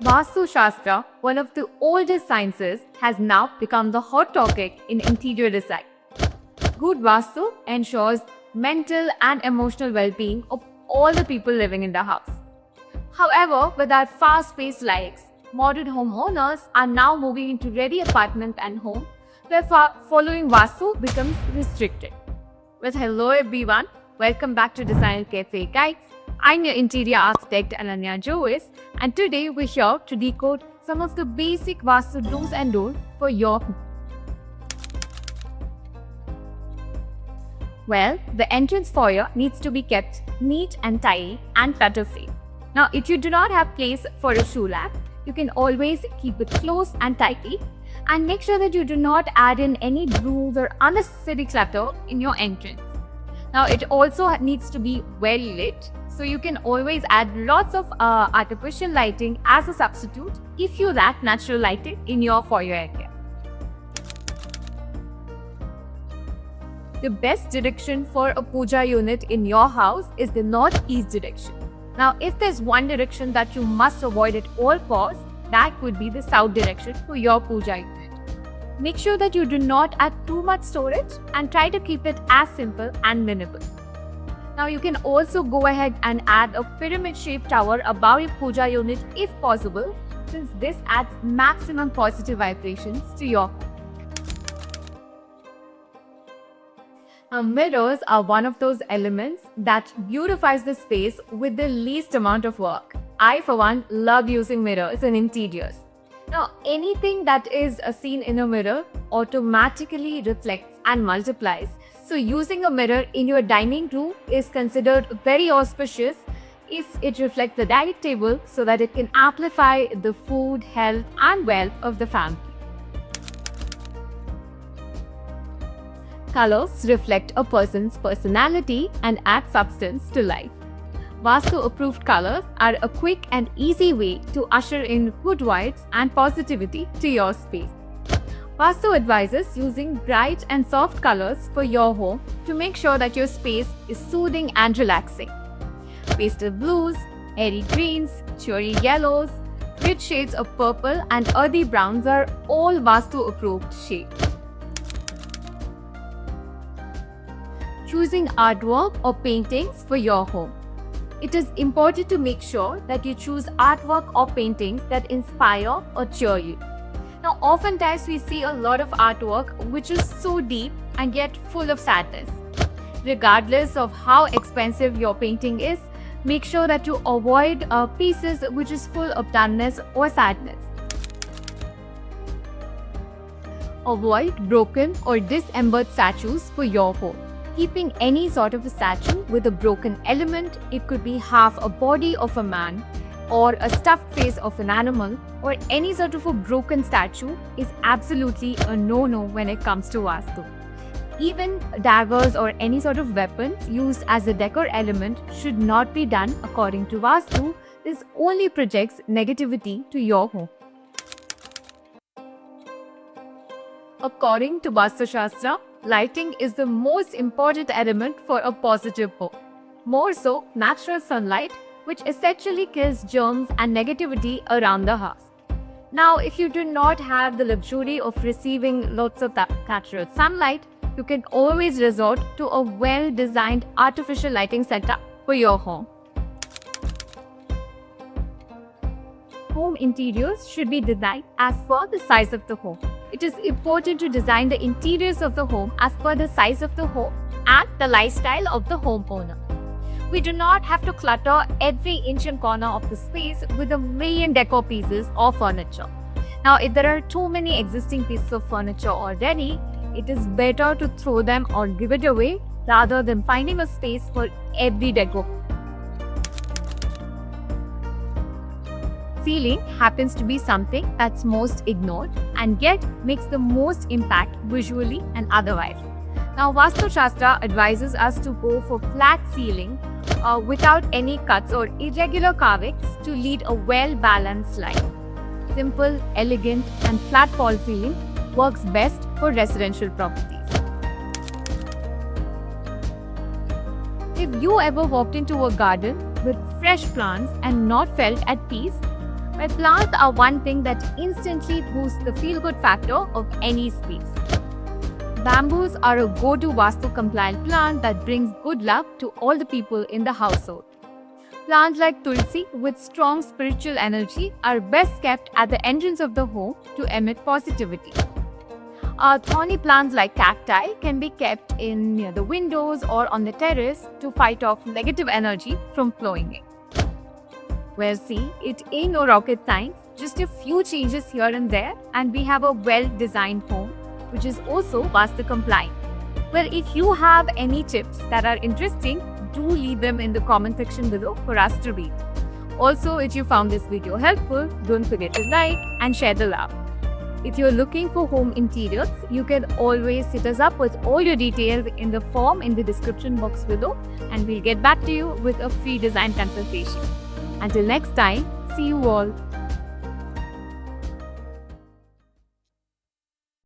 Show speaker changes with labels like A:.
A: Vastu Shastra, one of the oldest sciences, has now become the hot topic in interior design. Good Vastu ensures mental and emotional well-being of all the people living in the house. However, with our fast-paced lives, modern homeowners are now moving into ready apartments and homes where following Vastu becomes restricted. Well, hello everyone, welcome back to Designer Cafe Guides. I'm your interior architect Ananya Jois, and today we're here to decode some of the basic Vastu do's and don'ts for your home. Well, the entrance foyer needs to be kept neat and tidy and clutter-free. Now, if you do not have place for a shoe rack, you can always keep it close and tidy and make sure that you do not add in any grooves or unnecessary clutter in your entrance. Now, it also needs to be well lit, so you can always add lots of artificial lighting as a substitute if you lack natural lighting in your foyer area. The best direction for a puja unit in your house is the northeast direction. Now, if there's one direction that you must avoid at all costs, that would be the south direction for your puja unit. Make sure that you do not add too much storage and try to keep it as simple and minimal. Now, you can also go ahead and add a pyramid-shaped tower above your puja unit if possible, since this adds maximum positive vibrations to your home. Now, mirrors are one of those elements that beautifies the space with the least amount of work. I, for one, love using mirrors in interiors. Now, anything that is seen in a mirror automatically reflects and multiplies. So, using a mirror in your dining room is considered very auspicious if it reflects the dining table so that it can amplify the food, health, and wealth of the family. Colors reflect a person's personality and add substance to life. Vastu-approved colors are a quick and easy way to usher in good vibes and positivity to your space. Vastu advises using bright and soft colors for your home to make sure that your space is soothing and relaxing. Pastel blues, airy greens, cheery yellows, rich shades of purple and earthy browns are all Vastu-approved shades. Choosing artwork or paintings for your home. It is important to make sure that you choose artwork or paintings that inspire or cheer you. Now, oftentimes we see a lot of artwork which is so deep and yet full of sadness. Regardless of how expensive your painting is, make sure that you avoid pieces which is full of dullness or sadness. Avoid broken or dismembered statues for your home. Keeping any sort of a statue with a broken element, it could be half a body of a man or a stuffed face of an animal or any sort of a broken statue is absolutely a no-no when it comes to Vastu. Even daggers or any sort of weapons used as a decor element should not be done according to Vastu. This only projects negativity to your home. According to Vastu Shastra, lighting is the most important element for a positive home. More so, natural sunlight, which essentially kills germs and negativity around the house. Now, if you do not have the luxury of receiving lots of natural sunlight, you can always resort to a well-designed artificial lighting setup for your home. Home interiors should be designed as per the size of the home. It is important to design the interiors of the home as per the size of the home and the lifestyle of the homeowner. We do not have to clutter every inch and corner of the space with a million decor pieces or furniture. Now, if there are too many existing pieces of furniture already, it is better to throw them or give it away rather than finding a space for every decor. Ceiling happens to be something that's most ignored and yet makes the most impact visually and otherwise. Now, Vastu Shastra advises us to go for flat ceiling without any cuts or irregular carvings to lead a well-balanced life. Simple, elegant and flat fall ceiling works best for residential properties. If you ever walked into a garden with fresh plants and not felt at peace, Where plants are one thing that instantly boosts the feel-good factor of any space. Bamboos are a go-to Vastu compliant plant that brings good luck to all the people in the household. Plants like Tulsi with strong spiritual energy are best kept at the entrance of the home to emit positivity. Thorny plants like cacti can be kept in near the windows or on the terrace to fight off negative energy from flowing in. Well, see, it ain't no rocket science, just a few changes here and there, and we have a well-designed home, which is also Vastu compliant. Well, if you have any tips that are interesting, do leave them in the comment section below for us to read. Also, if you found this video helpful, don't forget to like and share the love. If you're looking for home interiors, you can always hit us up with all your details in the form in the description box below, and we'll get back to you with a free design consultation. Until next time, see you all.